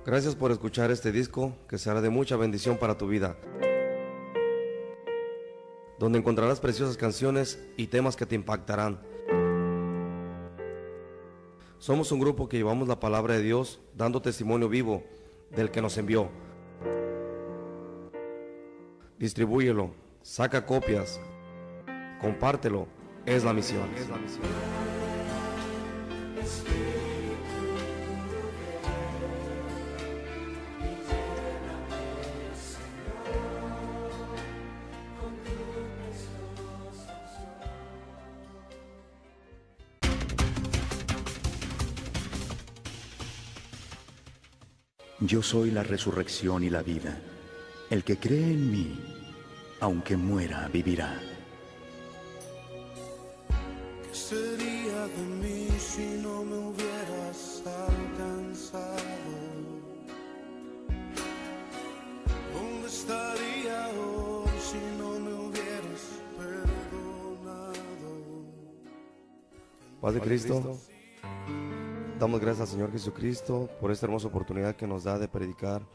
Gracias por escuchar este disco que será de mucha bendición para tu vida, donde encontrarás preciosas canciones y temas que te impactarán. Somos un grupo que llevamos la palabra de Dios dando testimonio vivo del que nos envió. Distribúyelo, saca copias, compártelo, es la misión. Yo soy la resurrección y la vida. El que cree en mí, aunque muera, vivirá. ¿Qué sería de mí si no me hubieras alcanzado? ¿Dónde estaría hoy si no me hubieras perdonado? Padre Cristo, damos gracias al Señor Jesucristo por esta hermosa oportunidad que nos da de predicar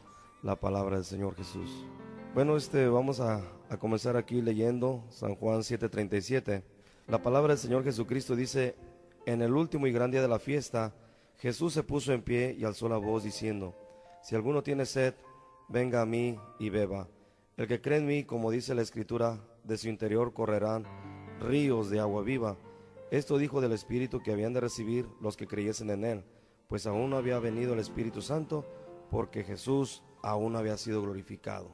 la palabra del Señor Jesús. Bueno, vamos a comenzar aquí leyendo San Juan 7:37. La palabra del Señor Jesucristo dice: en el último y gran día de la fiesta, Jesús se puso en pie y alzó la voz diciendo: si alguno tiene sed, venga a mí y beba. El que cree en mí, como dice la Escritura, de su interior correrán ríos de agua viva. Esto dijo del Espíritu que habían de recibir los que creyesen en Él, pues aún no había venido el Espíritu Santo, porque Jesús aún no había sido glorificado.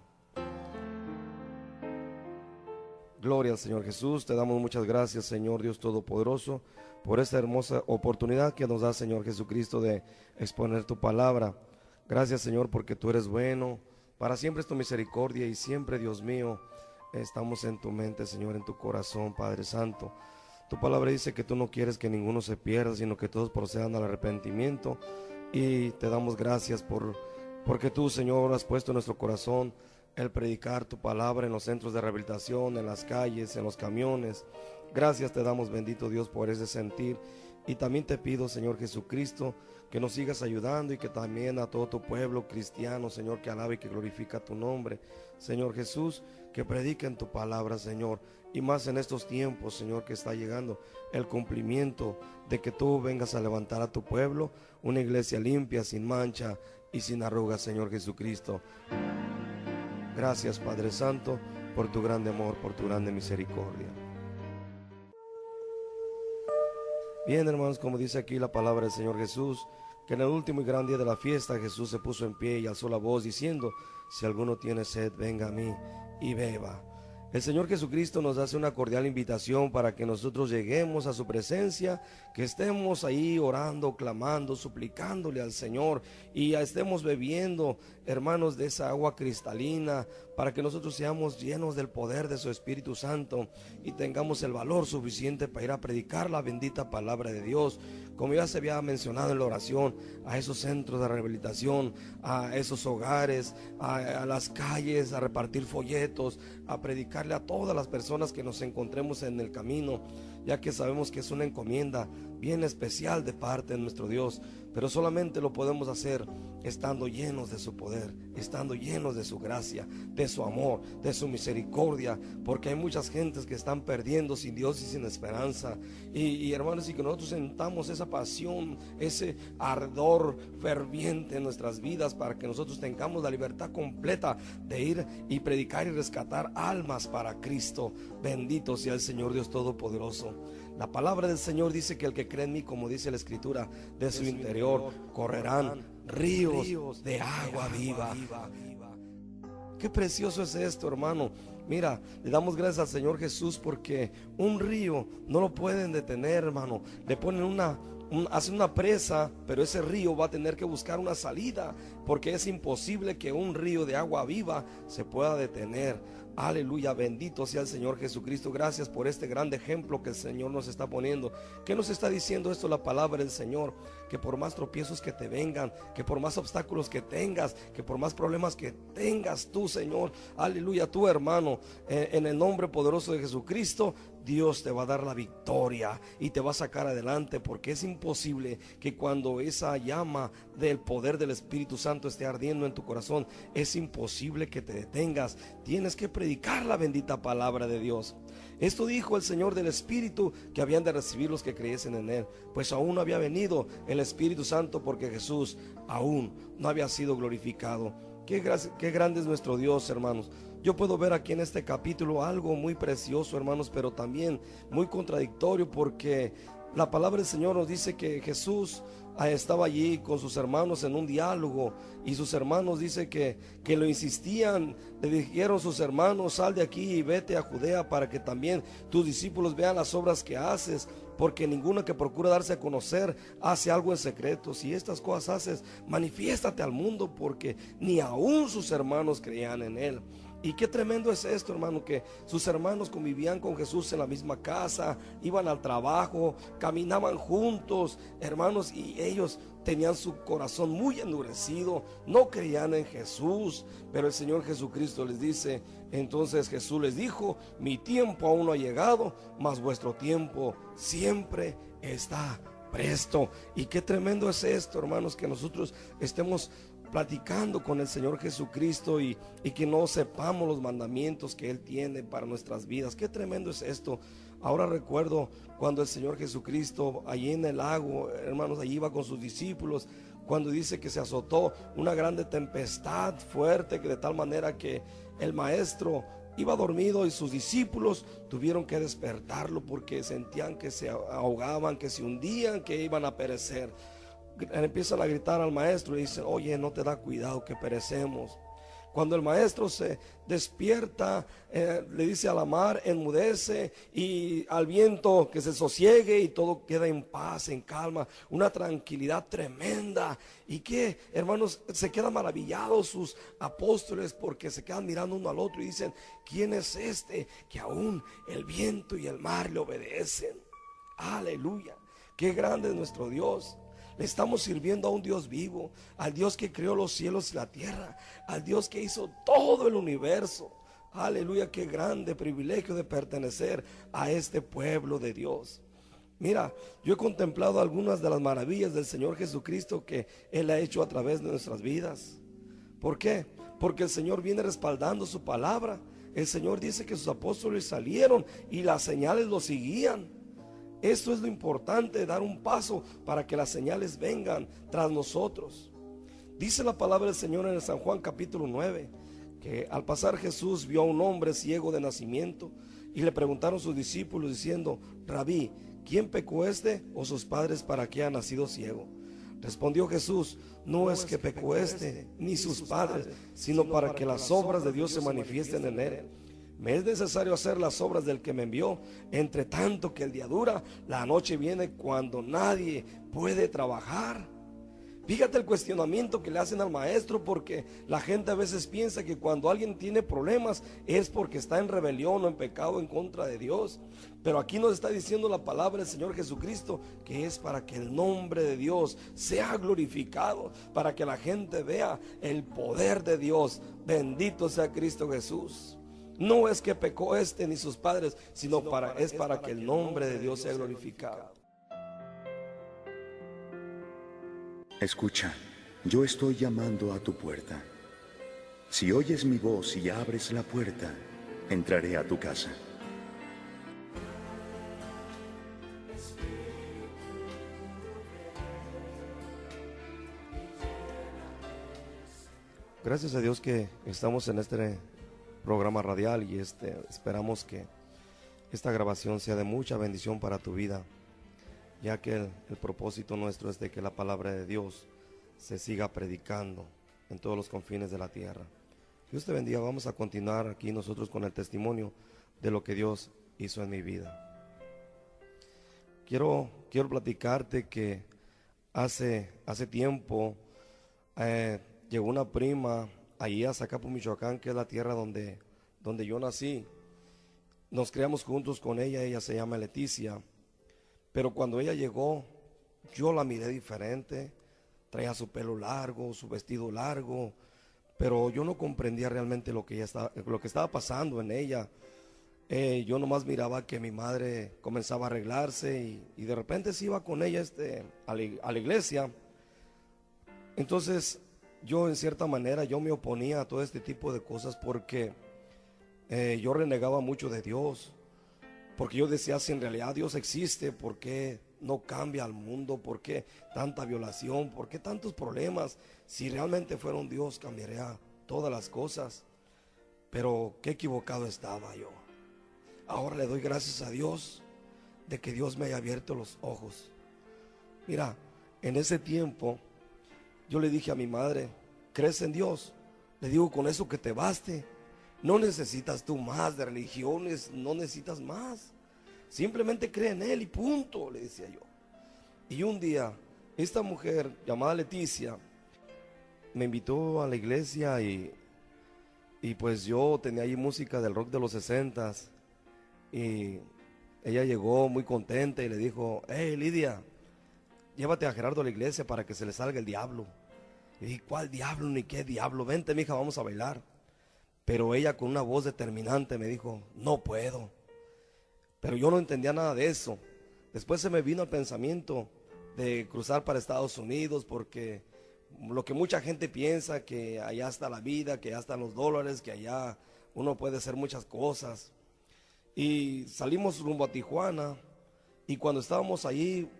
Gloria al Señor Jesús. Te damos muchas gracias, Señor Dios Todopoderoso, por esta hermosa oportunidad que nos da, Señor Jesucristo, de exponer tu palabra. Gracias, Señor, porque tú eres bueno. Para siempre es tu misericordia y siempre, Dios mío, estamos en tu mente, Señor, en tu corazón, Padre Santo. Tu palabra dice que tú no quieres que ninguno se pierda, sino que todos procedan al arrepentimiento. Y te damos gracias porque tú, Señor, has puesto en nuestro corazón el predicar tu palabra en los centros de rehabilitación, en las calles, en los camiones. Gracias te damos, bendito Dios, por ese sentir. Y también te pido, Señor Jesucristo, que nos sigas ayudando y que también a todo tu pueblo cristiano, Señor, que alabe y que glorifica tu nombre. Señor Jesús, que prediquen tu palabra, Señor, y más en estos tiempos, Señor, que está llegando el cumplimiento de que tú vengas a levantar a tu pueblo, una iglesia limpia, sin mancha y sin arrugas, Señor Jesucristo. Gracias, Padre Santo, por tu grande amor, por tu grande misericordia. Bien, hermanos, como dice aquí la palabra del Señor Jesús, que en el último y gran día de la fiesta Jesús se puso en pie y alzó la voz diciendo: si alguno tiene sed, venga a mí y beba. El Señor Jesucristo nos hace una cordial invitación para que nosotros lleguemos a su presencia, que estemos ahí orando, clamando, suplicándole al Señor y estemos bebiendo, hermanos, de esa agua cristalina, para que nosotros seamos llenos del poder de su Espíritu Santo y tengamos el valor suficiente para ir a predicar la bendita palabra de Dios, como ya se había mencionado en la oración, a esos centros de rehabilitación, a esos hogares, a las calles, a repartir folletos, a predicarle a todas las personas que nos encontremos en el camino, ya que sabemos que es una encomienda bien especial de parte de nuestro Dios, pero solamente lo podemos hacer estando llenos de su poder, estando llenos de su gracia, de su amor, de su misericordia, porque hay muchas gentes que están perdiendo sin Dios y sin esperanza. Y hermanos, y que nosotros sentamos esa pasión, ese ardor ferviente en nuestras vidas, para que nosotros tengamos la libertad completa de ir y predicar y rescatar almas para Cristo. Bendito sea el Señor Dios Todopoderoso. La palabra del Señor dice que el que cree en mí, como dice la Escritura, de su interior correrán ríos de agua viva. Qué precioso es esto, hermano. Mira, le damos gracias al Señor Jesús porque un río no lo pueden detener, hermano. Le ponen hacen una presa, pero ese río va a tener que buscar una salida, porque es imposible que un río de agua viva se pueda detener. Aleluya, bendito sea el Señor Jesucristo. Gracias por este grande ejemplo que el Señor nos está poniendo. ¿Qué nos está diciendo esto la palabra del Señor? Que por más tropiezos que te vengan, que por más obstáculos que tengas, que por más problemas que tengas tú, Señor, aleluya, tú, hermano, en el nombre poderoso de Jesucristo, Dios te va a dar la victoria y te va a sacar adelante, porque es imposible que cuando esa llama del poder del Espíritu Santo esté ardiendo en tu corazón, es imposible que te detengas. Tienes que predicar la bendita palabra de Dios. Esto dijo el Señor del Espíritu que habían de recibir los que creyesen en Él, pues aún no había venido el Espíritu Santo, porque Jesús aún no había sido glorificado. Qué grande es nuestro Dios, hermanos. Yo puedo ver aquí en este capítulo algo muy precioso, hermanos, pero también muy contradictorio, porque la palabra del Señor nos dice que Jesús estaba allí con sus hermanos en un diálogo, y sus hermanos dice que lo insistían. Le dijeron sus hermanos: sal de aquí y vete a Judea para que también tus discípulos vean las obras que haces, porque ninguno que procura darse a conocer hace algo en secreto. Si estas cosas haces, manifiéstate al mundo, porque ni aún sus hermanos creían en él. Y qué tremendo es esto, hermano, que sus hermanos convivían con Jesús en la misma casa, iban al trabajo, caminaban juntos, hermanos, y ellos tenían su corazón muy endurecido, no creían en Jesús. Pero el Señor Jesucristo les dice, entonces Jesús les dijo: mi tiempo aún no ha llegado, mas vuestro tiempo siempre está presto. Y qué tremendo es esto, hermanos, que nosotros estemos platicando con el Señor Jesucristo y que no sepamos los mandamientos que Él tiene para nuestras vidas. Qué tremendo es esto. Ahora recuerdo cuando el Señor Jesucristo allí en el lago, hermanos, allí iba con sus discípulos, cuando dice que se azotó una grande tempestad fuerte, que de tal manera que el maestro iba dormido y sus discípulos tuvieron que despertarlo, porque sentían que se ahogaban, que se hundían, que iban a perecer. Empiezan a gritar al maestro y dicen: oye, no te da cuidado que perecemos. Cuando el maestro se despierta, le dice a la mar: enmudece, y al viento que se sosiegue, y todo queda en paz, en calma, una tranquilidad tremenda. Y que, hermanos, se quedan maravillados sus apóstoles, porque se quedan mirando uno al otro y dicen: ¿quién es este que aún el viento y el mar le obedecen? Aleluya, qué grande es nuestro Dios. Le estamos sirviendo a un Dios vivo, al Dios que creó los cielos y la tierra, al Dios que hizo todo el universo. Aleluya, qué grande privilegio de pertenecer a este pueblo de Dios. Mira, yo he contemplado algunas de las maravillas del Señor Jesucristo que Él ha hecho a través de nuestras vidas. ¿Por qué? Porque el Señor viene respaldando su palabra. El Señor dice que sus apóstoles salieron y las señales los seguían. Esto es lo importante, dar un paso para que las señales vengan tras nosotros. Dice la palabra del Señor en el San Juan capítulo 9, que al pasar Jesús vio a un hombre ciego de nacimiento, y le preguntaron sus discípulos diciendo: Rabí, ¿quién pecó, este o sus padres, para que haya nacido ciego? Respondió Jesús: no es que pecó este ni sus padres, sino para que las obras de Dios se manifiesten en él. Me es necesario hacer las obras del que me envió, entre tanto que el día dura, la noche viene cuando nadie puede trabajar. Fíjate el cuestionamiento que le hacen al maestro, porque la gente a veces piensa que cuando alguien tiene problemas es porque está en rebelión o en pecado en contra de Dios. Pero aquí nos está diciendo la palabra del Señor Jesucristo que es para que el nombre de Dios sea glorificado, para que la gente vea el poder de Dios. Bendito sea Cristo Jesús. No es que pecó este ni sus padres, sino es para que el nombre de Dios sea glorificado. Escucha, yo estoy llamando a tu puerta. Si oyes mi voz y abres la puerta, entraré a tu casa. Gracias a Dios que estamos en este programa radial, y esperamos que esta grabación sea de mucha bendición para tu vida, ya que el propósito nuestro es de que la palabra de Dios se siga predicando en todos los confines de la tierra. Dios te bendiga. Vamos a continuar aquí nosotros con el testimonio de lo que Dios hizo en mi vida. Quiero platicarte que hace tiempo llegó una prima allí a Zacapu, Michoacán, que es la tierra donde yo nací. Nos criamos juntos con ella se llama Leticia. Pero cuando ella llegó, yo la miré diferente. Traía su pelo largo, su vestido largo, pero yo no comprendía realmente lo que estaba pasando en ella. Yo nomás miraba que mi madre comenzaba a arreglarse y de repente se iba con ella a la iglesia. Entonces yo en cierta manera yo me oponía a todo este tipo de cosas porque yo renegaba mucho de Dios. Porque yo decía, si en realidad Dios existe, ¿por qué no cambia al mundo? ¿Por qué tanta violación? ¿Por qué tantos problemas? Si realmente fuera un Dios, cambiaría todas las cosas. Pero qué equivocado estaba yo. Ahora le doy gracias a Dios de que Dios me haya abierto los ojos. Mira, en ese tiempo yo le dije a mi madre, ¿crees en Dios? Le digo, con eso que te baste. No necesitas tú más de religiones, no necesitas más. Simplemente cree en Él y punto, le decía yo. Y un día, esta mujer llamada Leticia me invitó a la iglesia y pues yo tenía ahí música del rock de los 60s. Y ella llegó muy contenta y le dijo, hey Lidia, llévate a Gerardo a la iglesia para que se le salga el diablo. Y dije, ¿cuál diablo ni qué diablo? Vente, mija, vamos a bailar. Pero ella con una voz determinante me dijo, no puedo. Pero yo no entendía nada de eso. Después se me vino el pensamiento de cruzar para Estados Unidos, porque lo que mucha gente piensa, que allá está la vida, que allá están los dólares, que allá uno puede hacer muchas cosas. Y salimos rumbo a Tijuana, y cuando estábamos allí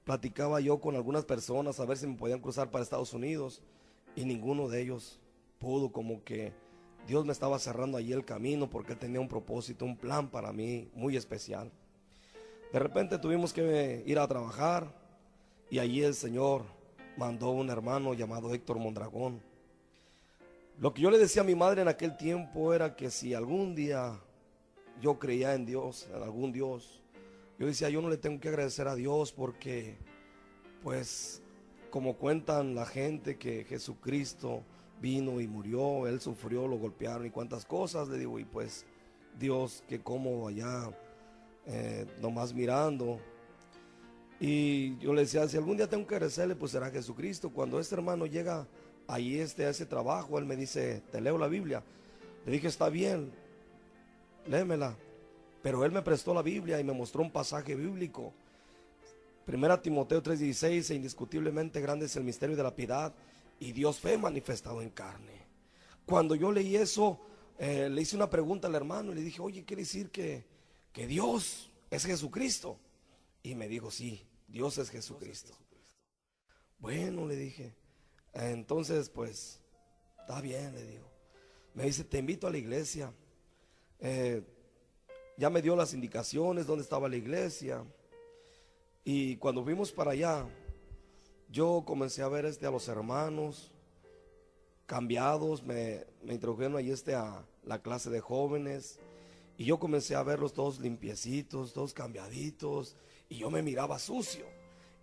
platicaba yo con algunas personas a ver si me podían cruzar para Estados Unidos, y ninguno de ellos pudo. Como que Dios me estaba cerrando allí el camino, porque Él tenía un propósito, un plan para mí muy especial. De repente tuvimos que ir a trabajar, y allí el Señor mandó un hermano llamado Héctor Mondragón. Lo que yo le decía a mi madre en aquel tiempo era que si algún día yo creía en Dios, en algún Dios, yo decía, yo no le tengo que agradecer a Dios porque, pues, como cuentan la gente que Jesucristo vino y murió, Él sufrió, lo golpearon y cuantas cosas, le digo, y pues Dios que como allá, nomás mirando. Y yo le decía, si algún día tengo que agradecerle, pues será Jesucristo. Cuando este hermano llega ahí a ese trabajo, él me dice, te leo la Biblia. Le dije, está bien, léemela. Pero él me prestó la Biblia y me mostró un pasaje bíblico. 1 Timoteo 3:16, indiscutiblemente grande es el misterio de la piedad, y Dios fue manifestado en carne. Cuando yo leí eso, le hice una pregunta al hermano y le dije, oye, ¿quiere decir que Dios es Jesucristo? Y me dijo, sí, Dios es Jesucristo. Bueno, le dije, entonces pues, está bien, le digo. Me dice, te invito a la iglesia. Ya me dio las indicaciones, dónde estaba la iglesia. Y cuando fuimos para allá, yo comencé a ver a los hermanos cambiados. Me introdujeron ahí a la clase de jóvenes. Y yo comencé a verlos todos limpiecitos, todos cambiaditos. Y yo me miraba sucio.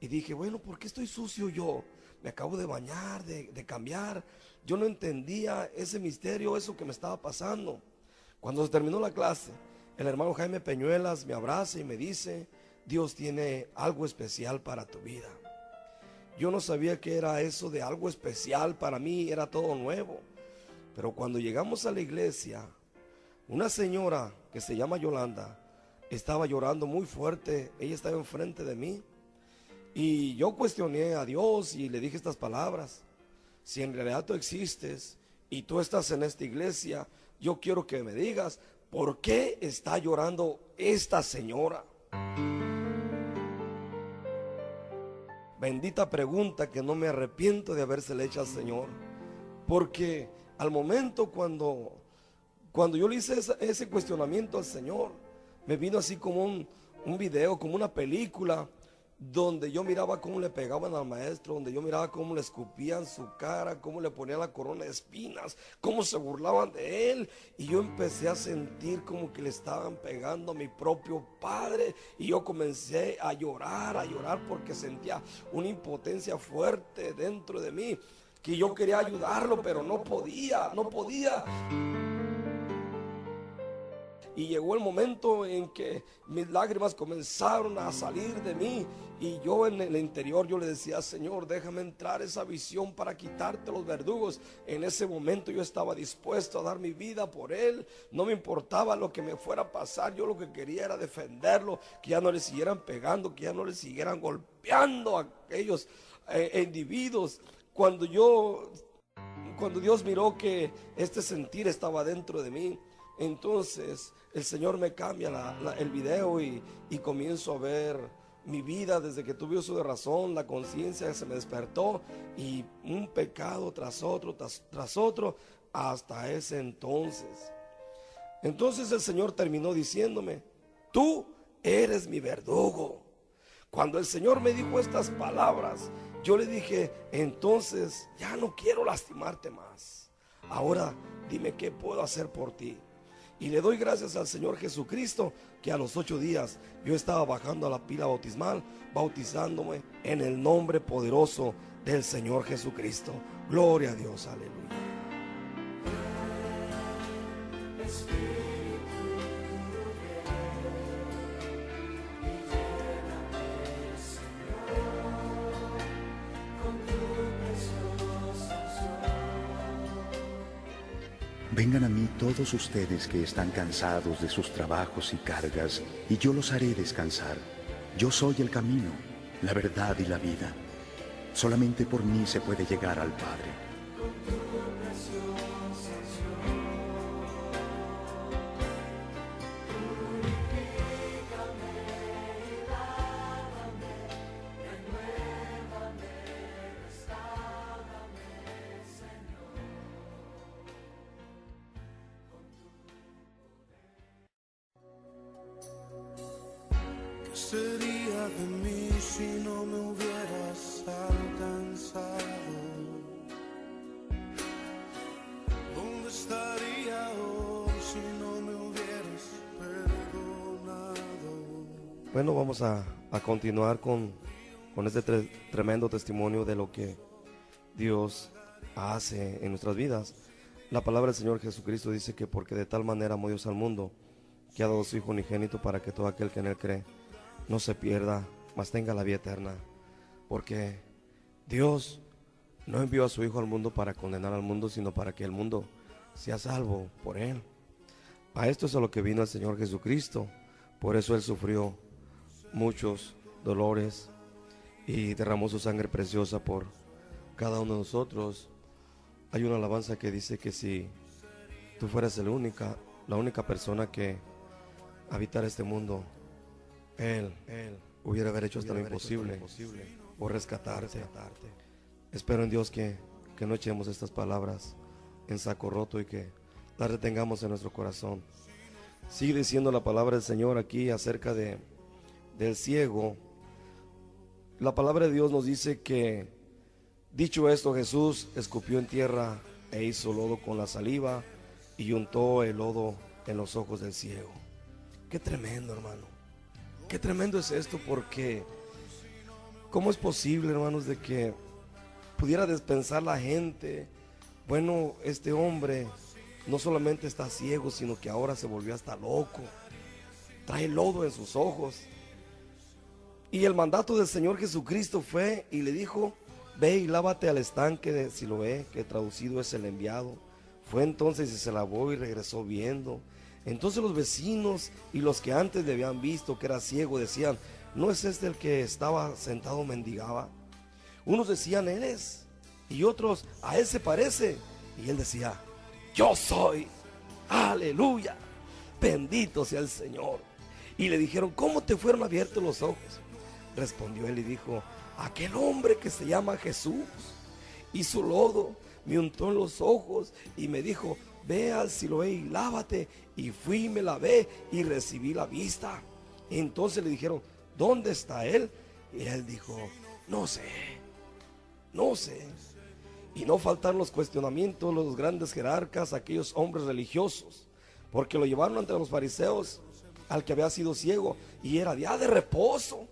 Y dije, bueno, ¿por qué estoy sucio yo? Me acabo de bañar, de cambiar. Yo no entendía ese misterio, eso que me estaba pasando. Cuando se terminó la clase, el hermano Jaime Peñuelas me abraza y me dice, Dios tiene algo especial para tu vida. Yo no sabía qué era eso de algo especial, para mí era todo nuevo. Pero cuando llegamos a la iglesia, una señora que se llama Yolanda estaba llorando muy fuerte. Ella estaba enfrente de mí y yo cuestioné a Dios y le dije estas palabras: si en realidad tú existes y tú estás en esta iglesia, yo quiero que me digas por qué está llorando esta señora. Bendita pregunta que no me arrepiento de habérsela hecho al Señor, porque al momento cuando yo le hice ese cuestionamiento al Señor, me vino así como un video, como una película, donde yo miraba cómo le pegaban al maestro, donde yo miraba cómo le escupían su cara, cómo le ponían la corona de espinas, cómo se burlaban de él. Y yo empecé a sentir como que le estaban pegando a mi propio padre. Y yo comencé a llorar porque sentía una impotencia fuerte dentro de mí, que yo quería ayudarlo, pero no podía. y llegó el momento en que mis lágrimas comenzaron a salir de mí, y yo en el interior yo le decía: Señor, déjame entrar esa visión para quitarte los verdugos. En ese momento yo estaba dispuesto a dar mi vida por él, no me importaba lo que me fuera a pasar. Yo lo que quería era defenderlo, que ya no le siguieran pegando, que ya no le siguieran golpeando a aquellos individuos. Cuando Dios miró que este sentir estaba dentro de mí, entonces el Señor me cambia el video, y comienzo a ver mi vida desde que tuve uso de razón. La conciencia se me despertó, y un pecado tras otro, tras otro, hasta ese entonces. Entonces el Señor terminó diciéndome: tú eres mi verdugo. Cuando el Señor me dijo estas palabras, yo le dije: entonces ya no quiero lastimarte más. Ahora dime qué puedo hacer por ti. Y le doy gracias al Señor Jesucristo, que a los 8 días yo estaba bajando a la pila bautismal, bautizándome en el nombre poderoso del Señor Jesucristo. Gloria a Dios, aleluya. Vengan a mí todos ustedes que están cansados de sus trabajos y cargas, y yo los haré descansar. Yo soy el camino, la verdad y la vida. Solamente por mí se puede llegar al Padre. ¿Qué sería de mí si no me hubieras alcanzado? ¿Dónde estaría hoy si no me hubieras perdonado? Bueno, vamos a continuar con este tremendo testimonio de lo que Dios hace en nuestras vidas. La palabra del Señor Jesucristo dice que porque de tal manera amó Dios al mundo, que ha dado a su Hijo unigénito, para que todo aquel que en él cree no se pierda, mas tenga la vida eterna. Porque Dios no envió a su Hijo al mundo para condenar al mundo, sino para que el mundo sea salvo por él. A esto es a lo que vino el Señor Jesucristo. Por eso él sufrió muchos dolores y derramó su sangre preciosa por cada uno de nosotros. Hay una alabanza que dice que si tú fueras la única persona que habitara este mundo, Él hubiera hecho hasta lo imposible por rescatarte. Espero en Dios que no echemos estas palabras en saco roto y que las retengamos en nuestro corazón. Sigue diciendo la palabra del Señor aquí acerca del ciego. La palabra de Dios nos dice que, dicho esto, Jesús escupió en tierra e hizo lodo con la saliva y untó el lodo en los ojos del ciego. Qué tremendo, hermano. Qué tremendo es esto, porque ¿cómo es posible, hermanos, de que pudiera pensar la gente: bueno, este hombre no solamente está ciego, sino que ahora se volvió hasta loco, trae lodo en sus ojos? Y el mandato del Señor Jesucristo fue y le dijo: ve y lávate al estanque de Siloé, que traducido es el enviado. Fue entonces y se lavó y regresó viendo. Entonces los vecinos y los que antes le habían visto que era ciego decían: ¿no es este el que estaba sentado mendigaba? Unos decían: él es, y otros: a él se parece. Y él decía: yo soy. Aleluya, bendito sea el Señor. Y le dijeron: ¿cómo te fueron abiertos los ojos? Respondió él y dijo: aquel hombre que se llama Jesús hizo lodo, me untó en los ojos y me dijo: ve al Siloé y lávate. Y fui y me lavé y recibí la vista. Y entonces le dijeron: ¿dónde está él? Y él dijo: no sé. Y no faltaron los cuestionamientos, los grandes jerarcas, aquellos hombres religiosos, porque lo llevaron ante los fariseos al que había sido ciego, y era día de reposo.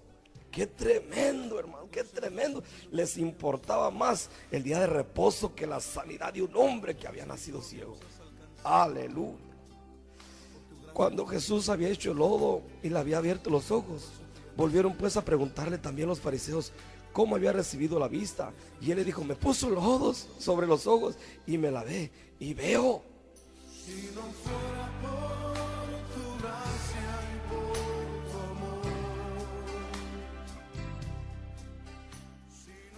Qué tremendo, hermano, qué tremendo. Les importaba más el día de reposo que la sanidad de un hombre que había nacido ciego. Aleluya. Cuando Jesús había hecho el lodo y le había abierto los ojos, volvieron pues a preguntarle también los fariseos cómo había recibido la vista. Y él le dijo: me puso lodos sobre los ojos y me lavé y veo. Si no fuera por tu gracia y por tu amor.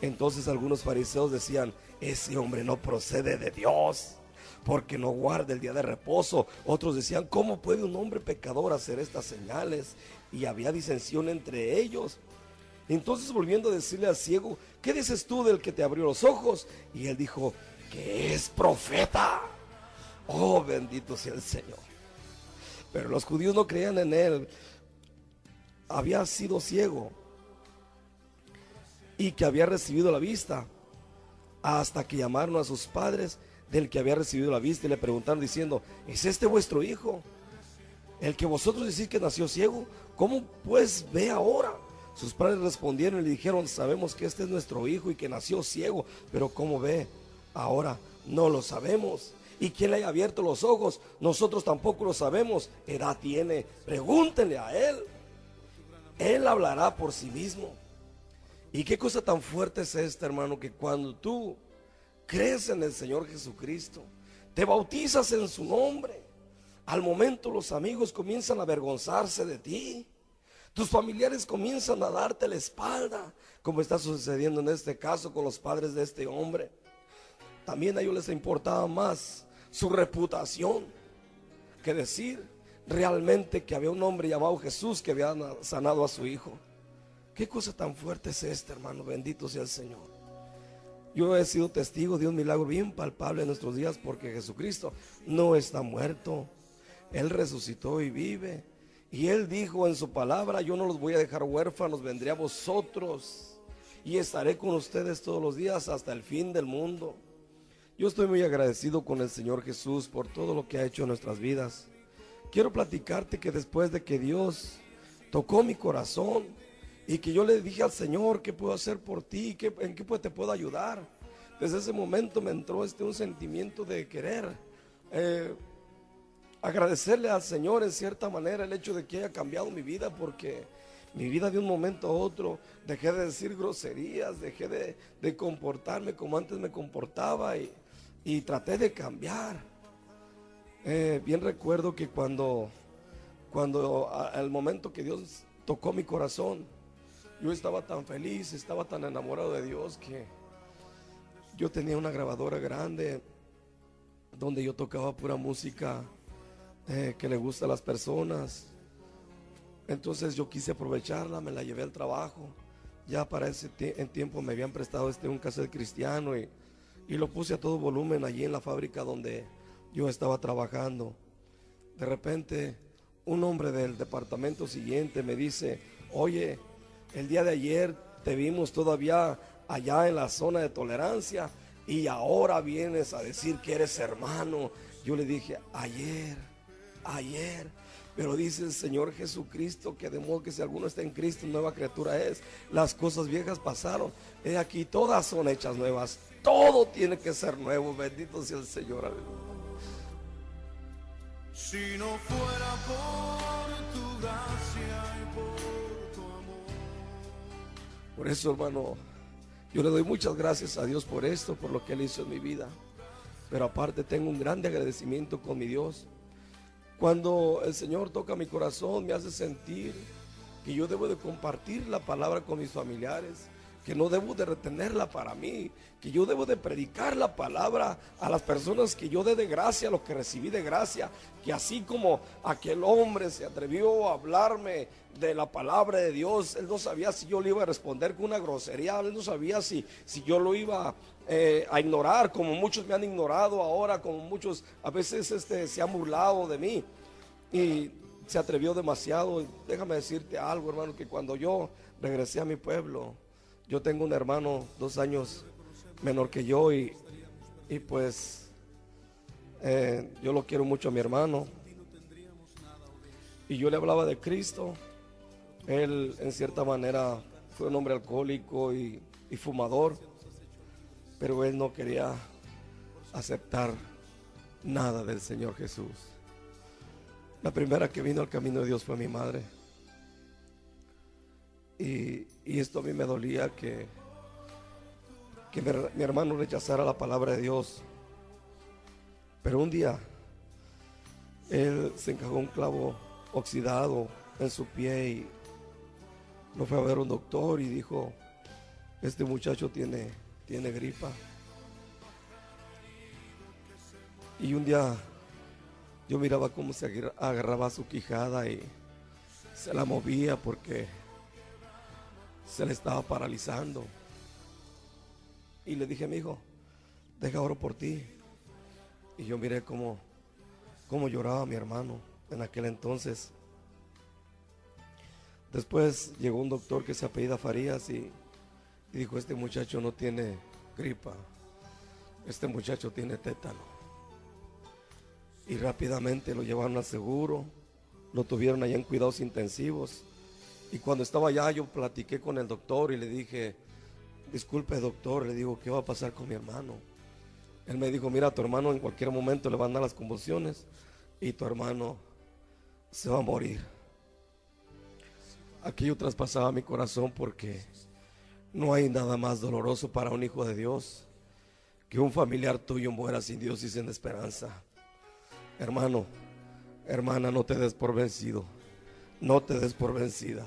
Entonces algunos fariseos decían: ese hombre no procede de Dios, porque no guarda el día de reposo. Otros decían: ¿cómo puede un hombre pecador hacer estas señales? Y había disensión entre ellos. Entonces, volviendo a decirle al ciego: ¿qué dices tú del que te abrió los ojos? Y él dijo: que es profeta. Oh, bendito sea el Señor. Pero los judíos no creían en él. Había sido ciego y que había recibido la vista, hasta que llamaron a sus padres del que había recibido la vista y le preguntaron diciendo: ¿es este vuestro hijo, el que vosotros decís que nació ciego? ¿Cómo pues ve ahora? Sus padres respondieron y le dijeron: sabemos que este es nuestro hijo y que nació ciego, pero ¿cómo ve ahora? No lo sabemos. ¿Y quién le haya abierto los ojos? Nosotros tampoco lo sabemos. Edad tiene, pregúntenle a él. Él hablará por sí mismo. Y qué cosa tan fuerte es esta, hermano, que cuando tú crees en el Señor Jesucristo, te bautizas en su nombre, al momento los amigos comienzan a avergonzarse de ti. Tus familiares comienzan a darte la espalda, como está sucediendo en este caso con los padres de este hombre. También a ellos les importaba más su reputación que decir realmente que había un hombre llamado Jesús que había sanado a su hijo. Qué cosa tan fuerte es esta, hermano. Bendito sea el Señor. Yo he sido testigo de un milagro bien palpable en nuestros días, porque Jesucristo no está muerto. Él resucitó y vive. Y Él dijo en su palabra: yo no los voy a dejar huérfanos, vendré a vosotros y estaré con ustedes todos los días hasta el fin del mundo. Yo estoy muy agradecido con el Señor Jesús por todo lo que ha hecho en nuestras vidas. Quiero platicarte que después de que Dios tocó mi corazón y que yo le dije al Señor: ¿qué puedo hacer por ti? ¿En qué te puedo ayudar? Desde ese momento me entró un sentimiento de querer agradecerle al Señor en cierta manera el hecho de que haya cambiado mi vida, porque mi vida de un momento a otro dejé de decir groserías, dejé de comportarme como antes me comportaba y traté de cambiar. Bien recuerdo que cuando al momento que Dios tocó mi corazón, yo estaba tan feliz, estaba tan enamorado de Dios, que yo tenía una grabadora grande donde yo tocaba pura música que le gusta a las personas. Entonces yo quise aprovecharla, me la llevé al trabajo. Ya para ese tiempo me habían prestado un cassette cristiano y lo puse a todo volumen allí en la fábrica donde yo estaba trabajando. De repente un hombre del departamento siguiente me dice: oye, el día de ayer te vimos todavía allá en la zona de tolerancia y ahora vienes a decir que eres hermano. Yo le dije: ayer, pero dice el Señor Jesucristo que de modo que si alguno está en Cristo, nueva criatura es. Las cosas viejas pasaron, he aquí todas son hechas nuevas. Todo tiene que ser nuevo. Bendito sea el Señor. Si no fuera por tu gracia y por tu amor. Por eso, hermano, yo le doy muchas gracias a Dios por esto, por lo que Él hizo en mi vida. Pero aparte tengo un grande agradecimiento con mi Dios. Cuando el Señor toca mi corazón, me hace sentir que yo debo de compartir la palabra con mis familiares, que no debo de retenerla para mí, que yo debo de predicar la palabra a las personas que yo dé de gracia, lo que recibí de gracia, que así como aquel hombre se atrevió a hablarme de la palabra de Dios, él no sabía si yo le iba a responder con una grosería, él no sabía si yo lo iba a ignorar, como muchos me han ignorado ahora, como muchos a veces se han burlado de mí, y se atrevió demasiado. Y déjame decirte algo, hermano, que cuando yo regresé a mi pueblo, yo tengo un hermano 2 años menor que yo y pues yo lo quiero mucho a mi hermano, y yo le hablaba de Cristo. Él en cierta manera fue un hombre alcohólico y fumador, pero él no quería aceptar nada del Señor Jesús. La primera que vino al camino de Dios fue mi madre. Y esto a mí me dolía que mi hermano rechazara la palabra de Dios. Pero un día él se encajó un clavo oxidado en su pie y lo fue a ver un doctor y dijo: este muchacho tiene gripa. Y un día yo miraba cómo se agarraba su quijada y se la movía porque se le estaba paralizando. Y le dije: mi hijo, deja oro por ti. Y yo miré cómo lloraba mi hermano en aquel entonces. Después llegó un doctor que se apellida Farías y dijo: este muchacho no tiene gripa, este muchacho tiene tétano. Y rápidamente lo llevaron al seguro, lo tuvieron allá en cuidados intensivos. Y cuando estaba allá yo platiqué con el doctor y le dije: disculpe doctor, le digo, ¿qué va a pasar con mi hermano? Él me dijo: mira, a tu hermano en cualquier momento le van a dar las convulsiones y tu hermano se va a morir. Aquello traspasaba mi corazón porque no hay nada más doloroso para un hijo de Dios que un familiar tuyo muera sin Dios y sin esperanza. Hermano, hermana, no te des por vencido, no te des por vencida.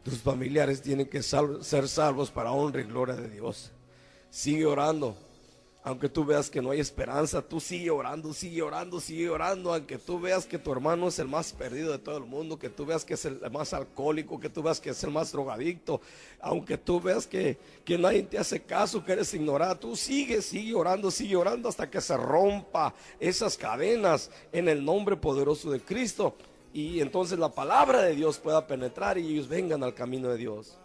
Tus familiares tienen que ser salvos para honra y gloria de Dios. Sigue orando, aunque tú veas que no hay esperanza, tú sigue orando, sigue orando, sigue orando. Aunque tú veas que tu hermano es el más perdido de todo el mundo, que tú veas que es el más alcohólico, que tú veas que es el más drogadicto, aunque tú veas que nadie te hace caso, que eres ignorado, tú sigue orando hasta que se rompa esas cadenas en el nombre poderoso de Cristo. Y entonces la palabra de Dios pueda penetrar y ellos vengan al camino de Dios.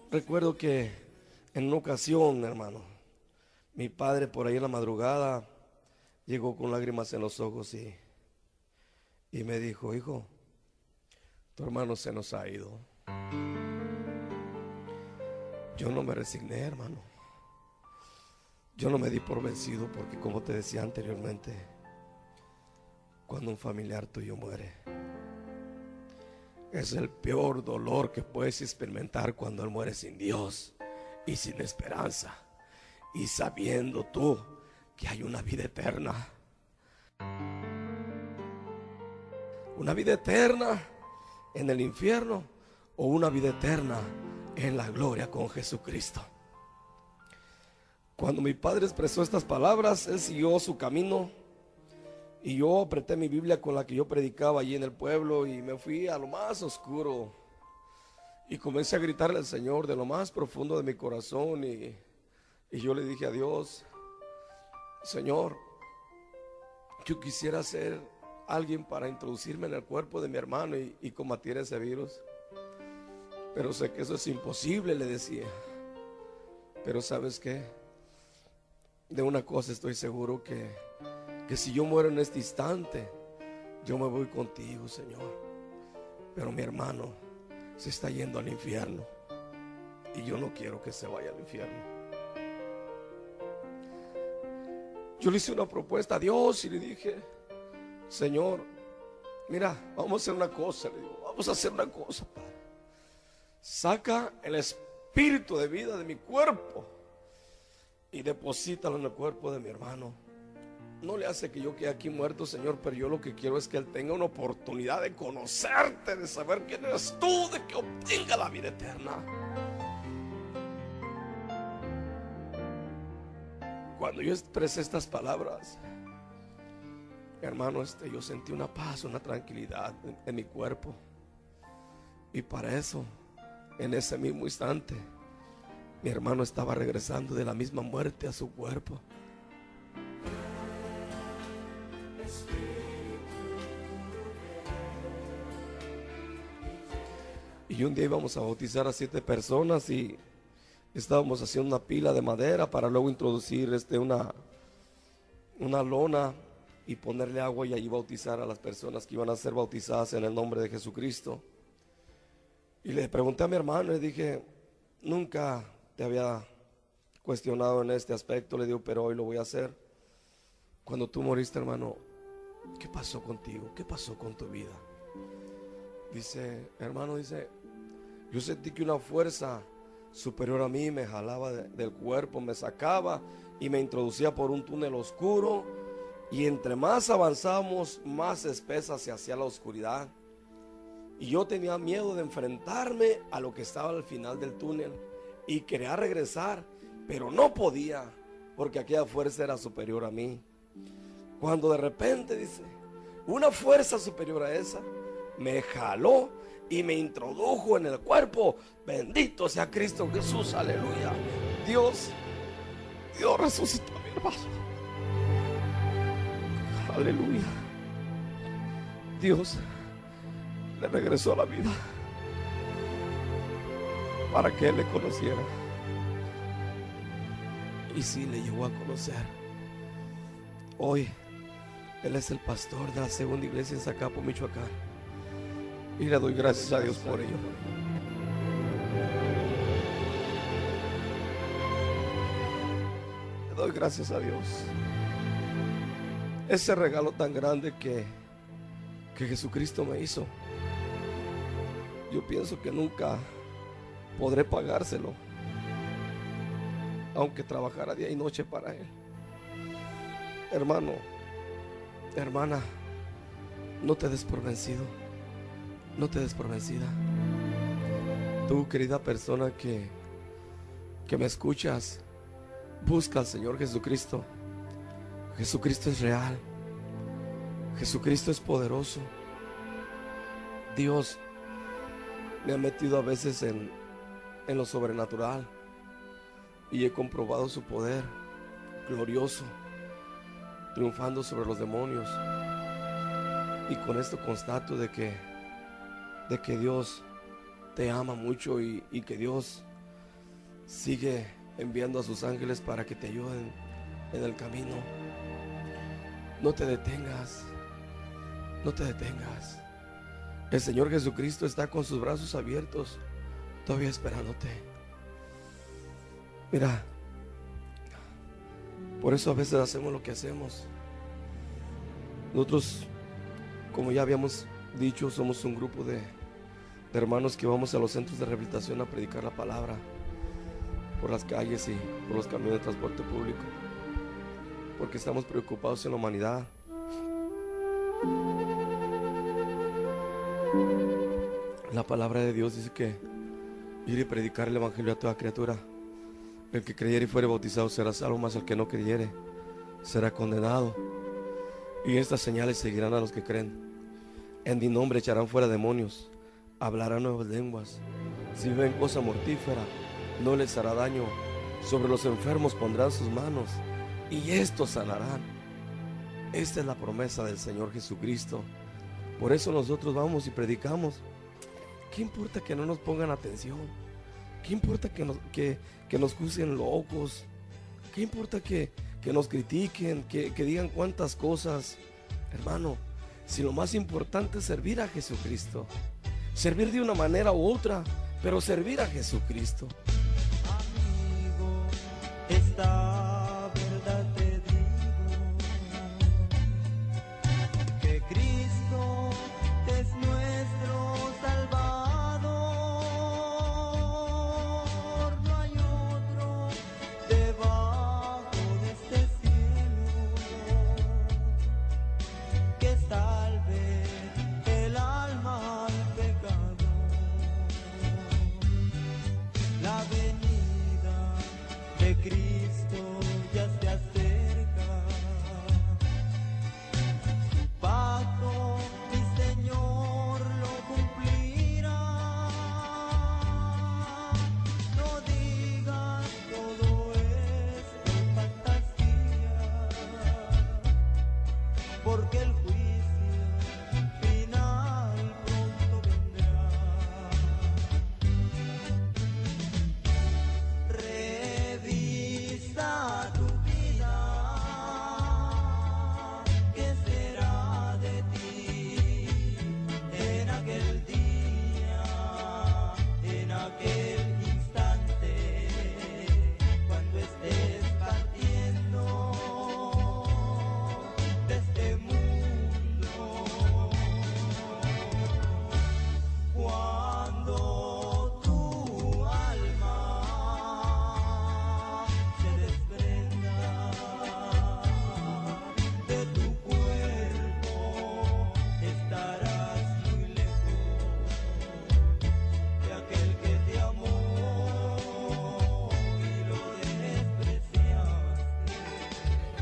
Recuerdo que en una ocasión, hermano, mi padre por ahí en la madrugada llegó con lágrimas en los ojos y me dijo: hijo, tu hermano se nos ha ido. Yo no me resigné, hermano. Yo no me di por vencido porque, como te decía anteriormente, cuando un familiar tuyo muere, es el peor dolor que puedes experimentar cuando él muere sin Dios y sin esperanza. Y sabiendo tú que hay una vida eterna. Una vida eterna en el infierno o una vida eterna en la gloria con Jesucristo. Cuando mi padre expresó estas palabras, él siguió su camino y yo apreté mi Biblia con la que yo predicaba allí en el pueblo y me fui a lo más oscuro y comencé a gritarle al Señor de lo más profundo de mi corazón y yo le dije a Dios: Señor, yo quisiera ser alguien para introducirme en el cuerpo de mi hermano y combatir ese virus, pero sé que eso es imposible, le decía. Pero ¿sabes qué? De una cosa estoy seguro, que si yo muero en este instante, yo me voy contigo, Señor. Pero mi hermano se está yendo al infierno y yo no quiero que se vaya al infierno. Yo le hice una propuesta a Dios y le dije: Señor, mira, vamos a hacer una cosa. Le digo: vamos a hacer una cosa, Padre. Saca el espíritu de vida de mi cuerpo y deposítalo en el cuerpo de mi hermano. No le hace que yo quede aquí muerto, Señor, pero yo lo que quiero es que él tenga una oportunidad de conocerte, de saber quién eres tú, de que obtenga la vida eterna. Cuando yo expresé estas palabras, hermano, yo sentí una paz, una tranquilidad en mi cuerpo. Y para eso, en ese mismo instante, mi hermano estaba regresando de la misma muerte a su cuerpo. Y un día íbamos a bautizar a 7 personas y estábamos haciendo una pila de madera para luego introducir una lona y ponerle agua y allí bautizar a las personas que iban a ser bautizadas en el nombre de Jesucristo. Y le pregunté a mi hermano, le dije: nunca te había cuestionado en este aspecto, le digo, pero hoy lo voy a hacer. Cuando tú moriste, hermano, ¿qué pasó contigo? ¿Qué pasó con tu vida? Dice, hermano, dice, yo sentí que una fuerza superior a mí me jalaba del cuerpo, me sacaba y me introducía por un túnel oscuro, y entre más avanzábamos, más espesa se hacía la oscuridad, y yo tenía miedo de enfrentarme a lo que estaba al final del túnel y quería regresar, pero no podía porque aquella fuerza era superior a mí. Cuando de repente, dice, una fuerza superior a esa me jaló y me introdujo en el cuerpo. Bendito sea Cristo Jesús, aleluya. Dios resucitó a mi hermano, aleluya. Dios le regresó a la vida para que él le conociera. Y sí, le llegó a conocer. Hoy él es el pastor de la segunda iglesia en Zacapo, Michoacán, y le doy gracias a Dios por ello. Le doy gracias a Dios. Ese regalo tan grande que Jesucristo me hizo, yo pienso que nunca podré pagárselo, aunque trabajara día y noche para Él. Hermano, hermana, no te des por vencido, no te des por vencida. Tú, querida persona que me escuchas, busca al Señor Jesucristo. Jesucristo es real, Jesucristo es poderoso. Dios me ha metido a veces en lo sobrenatural y he comprobado su poder glorioso, triunfando sobre los demonios. Y con esto constato de que Dios te ama mucho y que Dios sigue enviando a sus ángeles para que te ayuden en el camino. No te detengas, no te detengas. El Señor Jesucristo está con sus brazos abiertos, todavía esperándote. Mira, por eso a veces hacemos lo que hacemos. Nosotros, como ya habíamos dicho, somos un grupo de hermanos que vamos a los centros de rehabilitación a predicar la palabra por las calles y por los camiones de transporte público, porque estamos preocupados en la humanidad. La palabra de Dios dice que ir y predicar el evangelio a toda criatura. El que creyere y fuere bautizado será salvo, mas el que no creyere será condenado. Y estas señales seguirán a los que creen. En mi nombre echarán fuera demonios, hablarán nuevas lenguas. Si ven cosa mortífera, no les hará daño. Sobre los enfermos pondrán sus manos y estos sanarán. Esta es la promesa del Señor Jesucristo. Por eso nosotros vamos y predicamos. ¿Qué importa que no nos pongan atención? ¿Qué importa que nos juzguen locos? ¿Qué importa que nos critiquen, que digan cuántas cosas? Hermano, si lo más importante es servir a Jesucristo, servir de una manera u otra, pero servir a Jesucristo. Amigo, esta verdad te digo, que Cristo es nuestro Salvador. No hay otro debajo de este cielo que salve el alma al pecado. La venida de Cristo ya se acerca. Su pacto, mi Señor, lo cumplirá. No digas todo esto fantasía, porque el juicio final pronto vendrá. Revisa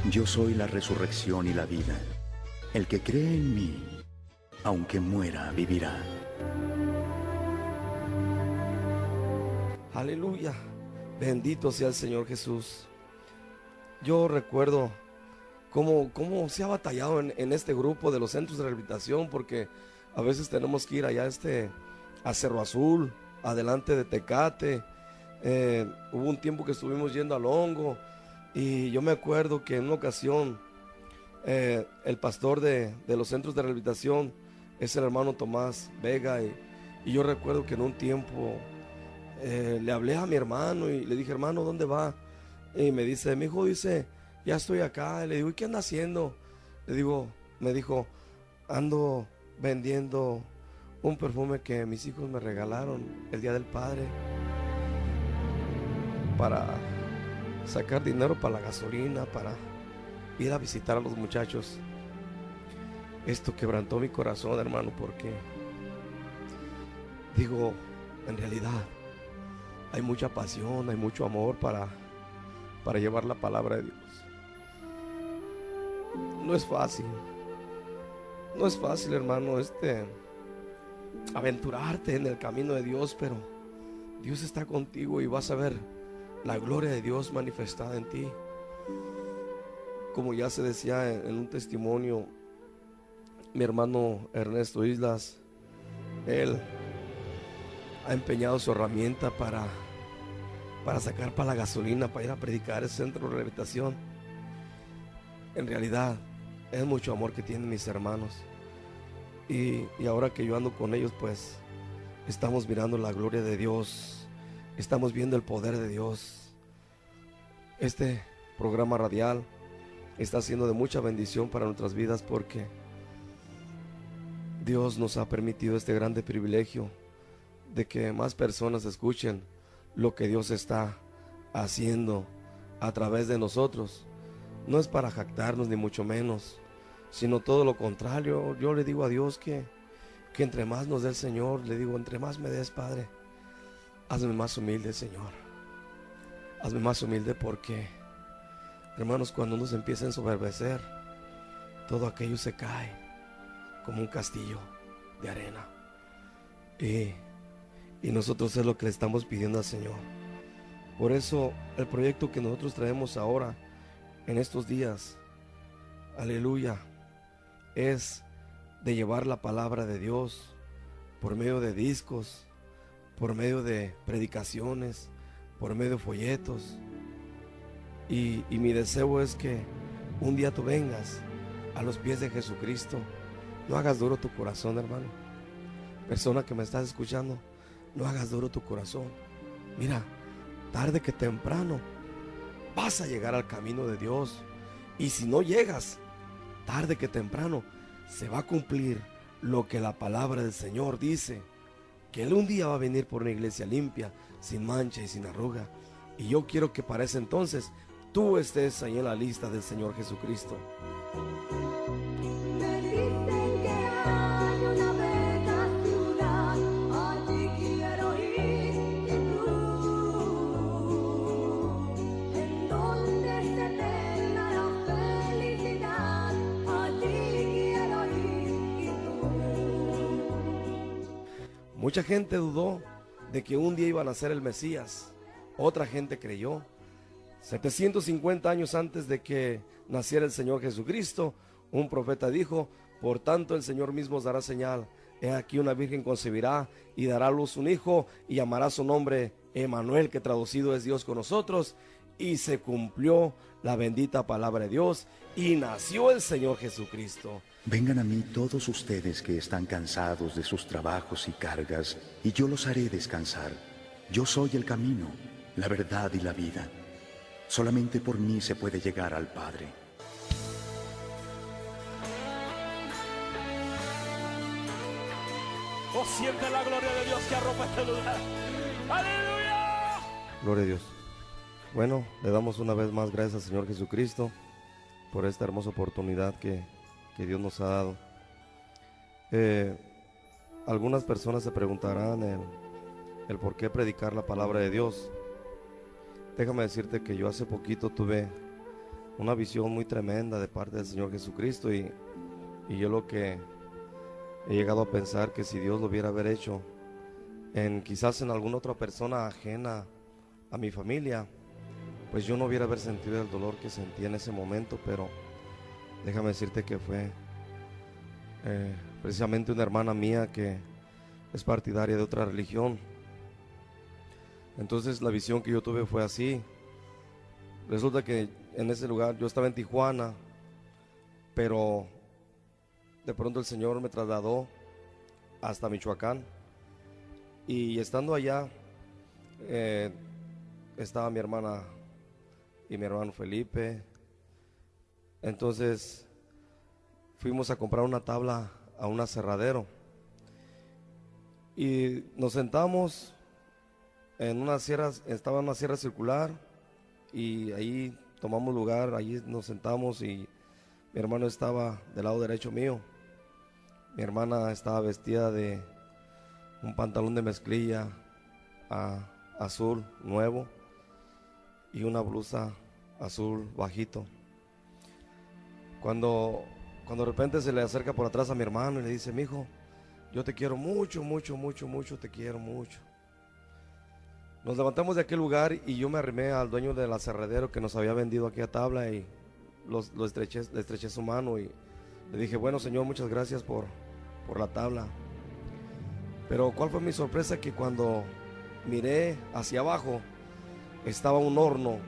Yo soy la resurrección y la vida. El que cree en mí, aunque muera, vivirá. Aleluya. Bendito sea el Señor Jesús. Yo recuerdo cómo se ha batallado en este grupo de los centros de rehabilitación, porque a veces tenemos que ir allá a Cerro Azul, adelante de Tecate. Hubo un tiempo que estuvimos yendo al Hongo, y yo me acuerdo que en una ocasión el pastor de los centros de rehabilitación es el hermano Tomás Vega, y yo recuerdo que en un tiempo le hablé a mi hermano y le dije: hermano, ¿dónde va? Y me dice: mi hijo, dice, ya estoy acá. Y le digo: ¿y qué anda haciendo? Me dijo: ando vendiendo un perfume que mis hijos me regalaron el Día del Padre para sacar dinero para la gasolina, para ir a visitar a los muchachos. Esto quebrantó mi corazón, hermano, porque digo, en realidad hay mucha pasión, hay mucho amor para llevar la palabra de Dios. No es fácil, hermano, aventurarte en el camino de Dios, pero Dios está contigo y vas a ver la gloria de Dios manifestada en ti. Como ya se decía en un testimonio, mi hermano Ernesto Islas, él ha empeñado su herramienta para sacar para la gasolina, para ir a predicar el centro de rehabilitación. En realidad es mucho amor que tienen mis hermanos, y ahora que yo ando con ellos, pues estamos mirando la gloria de Dios, estamos viendo el poder de Dios. Este programa radial está siendo de mucha bendición para nuestras vidas, porque Dios nos ha permitido este grande privilegio de que más personas escuchen lo que Dios está haciendo a través de nosotros. No es para jactarnos, ni mucho menos, sino todo lo contrario. Yo le digo a Dios que entre más nos dé el Señor, le digo: entre más me des, Padre, hazme más humilde, Señor. Hazme más humilde, porque, hermanos, cuando uno se empieza a ensoberbecer, todo aquello se cae como un castillo de arena. Y nosotros es lo que le estamos pidiendo al Señor. Por eso el proyecto que nosotros traemos ahora, en estos días, aleluya, es de llevar la palabra de Dios por medio de discos, por medio de predicaciones, por medio de folletos. Y mi deseo es que un día tú vengas a los pies de Jesucristo. No hagas duro tu corazón, hermano. Persona que me estás escuchando, no hagas duro tu corazón. Mira, tarde que temprano vas a llegar al camino de Dios. Y si no llegas, tarde que temprano se va a cumplir lo que la palabra del Señor dice, que Él un día va a venir por una iglesia limpia, sin mancha y sin arruga. Y yo quiero que para ese entonces tú estés ahí en la lista del Señor Jesucristo. Me dicen que hay una bella ciudad, allí quiero ir, y tú, en donde se tenga la felicidad, allí quiero ir, y tú. Mucha gente dudó de que un día iba a nacer el Mesías. Otra gente creyó. 750 años antes de que naciera el Señor Jesucristo, un profeta dijo: por tanto el Señor mismo os dará señal. He aquí una virgen concebirá y dará a luz un hijo, y llamará su nombre Emmanuel, que traducido es Dios con nosotros. Y se cumplió la bendita palabra de Dios, y nació el Señor Jesucristo. Vengan a mí todos ustedes que están cansados de sus trabajos y cargas, y yo los haré descansar. Yo soy el camino, la verdad y la vida. Solamente por mí se puede llegar al Padre. Oh, siente la gloria de Dios que arropa este lugar. ¡Aleluya! Gloria a Dios. Bueno, le damos una vez más gracias al Señor Jesucristo por esta hermosa oportunidad que Dios nos ha dado. Algunas personas se preguntarán el por qué predicar la palabra de Dios. Déjame decirte que yo hace poquito tuve una visión muy tremenda de parte del Señor Jesucristo, y yo lo que he llegado a pensar que si Dios lo hubiera haber hecho quizás en alguna otra persona ajena a mi familia, pues yo no hubiera haber sentido el dolor que sentí en ese momento. Pero déjame decirte que fue precisamente una hermana mía que es partidaria de otra religión. Entonces la visión que yo tuve fue así. Resulta que en ese lugar, yo estaba en Tijuana, pero de pronto el Señor me trasladó hasta Michoacán, y estando allá estaba mi hermana y mi hermano Felipe. Entonces fuimos a comprar una tabla a un aserradero y nos sentamos en una sierra, estaba en una sierra circular, y ahí tomamos lugar, ahí nos sentamos, y mi hermano estaba del lado derecho mío. Mi hermana estaba vestida de un pantalón de mezclilla azul nuevo y una blusa azul bajito. Cuando de repente se le acerca por atrás a mi hermano y le dice: mijo, yo te quiero mucho, mucho, mucho, mucho, te quiero mucho. Nos levantamos de aquel lugar y yo me arrimé al dueño del aserradero que nos había vendido aquella tabla, y le estreché su mano y le dije: bueno, señor, muchas gracias por la tabla. Pero ¿cuál fue mi sorpresa? Que cuando miré hacia abajo estaba un horno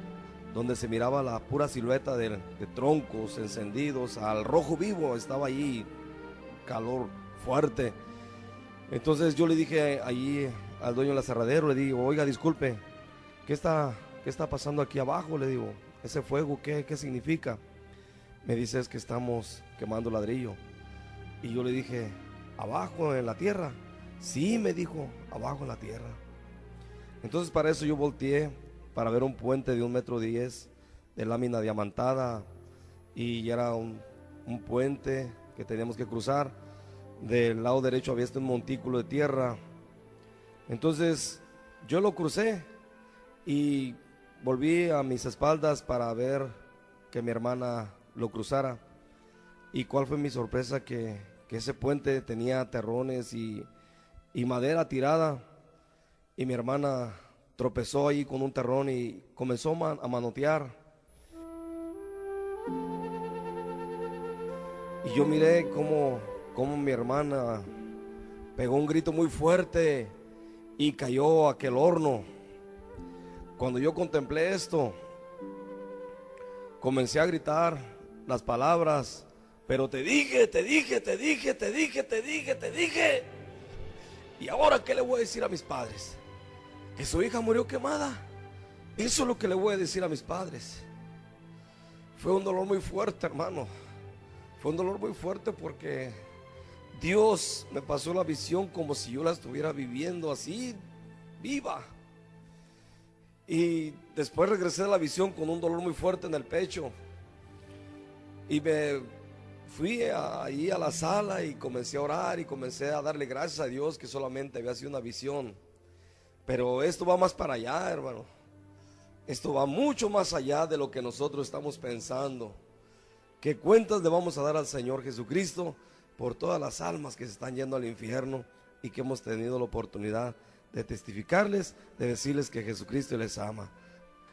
donde se miraba la pura silueta de troncos encendidos al rojo vivo. Estaba ahí, calor fuerte. Entonces yo le dije allí al dueño del aserradero, le digo: oiga, disculpe, ¿qué está pasando aquí abajo? Le digo, ese fuego, ¿qué significa? Me dice: es que estamos quemando ladrillo. Y yo le dije: ¿abajo en la tierra? Sí, me dijo, abajo en la tierra. Entonces para eso yo volteé para ver un puente de 1,10 m de lámina diamantada, y era un puente que teníamos que cruzar. Del lado derecho había un montículo de tierra. Entonces yo lo crucé y volví a mis espaldas para ver que mi hermana lo cruzara. ¿Y cuál fue mi sorpresa? Que ese puente tenía terrones y madera tirada, y mi hermana tropezó ahí con un terrón y comenzó a manotear. Y yo miré cómo mi hermana pegó un grito muy fuerte y cayó aquel horno. Cuando yo contemplé esto, comencé a gritar las palabras: pero te dije, te dije, te dije, te dije, te dije, te dije. ¿Y ahora qué le voy a decir a mis padres? ¿Que su hija murió quemada? Eso es lo que le voy a decir a mis padres. Fue un dolor muy fuerte, hermano. Fue un dolor muy fuerte porque Dios me pasó la visión como si yo la estuviera viviendo así, viva. Y después regresé de la visión con un dolor muy fuerte en el pecho. Y me fui ahí a la sala y comencé a orar y comencé a darle gracias a Dios que solamente había sido una visión. Pero esto va más para allá, hermano. Esto va mucho más allá de lo que nosotros estamos pensando. ¿Qué cuentas le vamos a dar al Señor Jesucristo por todas las almas que se están yendo al infierno y que hemos tenido la oportunidad de testificarles, de decirles que Jesucristo les ama?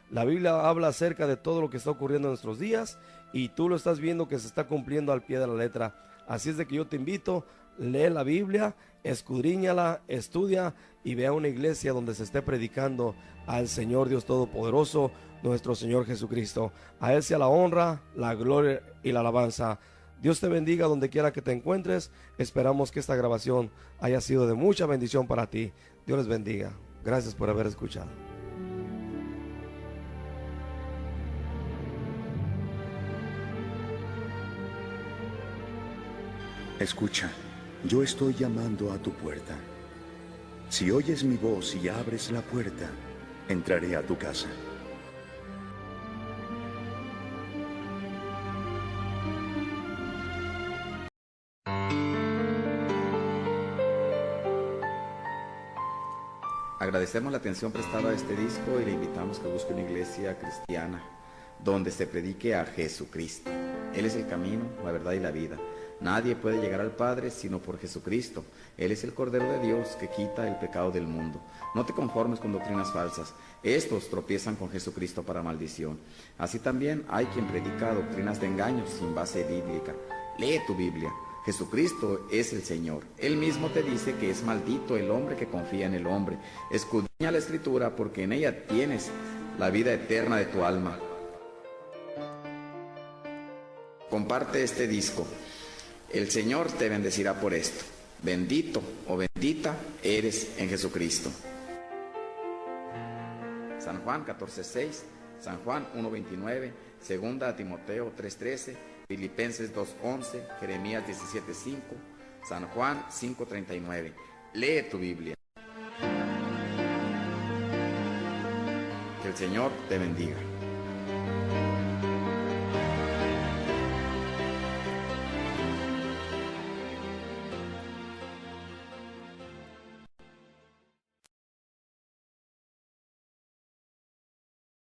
La Biblia habla acerca de todo lo que está ocurriendo en nuestros días, y tú lo estás viendo que se está cumpliendo al pie de la letra. Así es de que yo te invito: lee la Biblia, escudriñala, estudia y ve a una iglesia donde se esté predicando al Señor Dios Todopoderoso, nuestro Señor Jesucristo. A Él sea la honra, la gloria y la alabanza. Dios te bendiga donde quiera que te encuentres. Esperamos que esta grabación haya sido de mucha bendición para ti. Dios les bendiga. Gracias por haber escuchado. Escucha, yo estoy llamando a tu puerta. Si oyes mi voz y abres la puerta, entraré a tu casa. Agradecemos la atención prestada a este disco y le invitamos que busque una iglesia cristiana donde se predique a Jesucristo. Él es el camino, la verdad y la vida. Nadie puede llegar al Padre sino por Jesucristo. Él es el Cordero de Dios que quita el pecado del mundo. No te conformes con doctrinas falsas. Estos tropiezan con Jesucristo para maldición. Así también hay quien predica doctrinas de engaño sin base bíblica. Lee tu Biblia. Jesucristo es el Señor. Él mismo te dice que es maldito el hombre que confía en el hombre. Escudriña la Escritura porque en ella tienes la vida eterna de tu alma. Comparte este disco. El Señor te bendecirá por esto. Bendito o bendita eres en Jesucristo. San Juan 14:6, San Juan 1:29, 2 Timoteo 3:13, Filipenses 2:11, Jeremías 17:5, San Juan 5:39. Lee tu Biblia. Que el Señor te bendiga.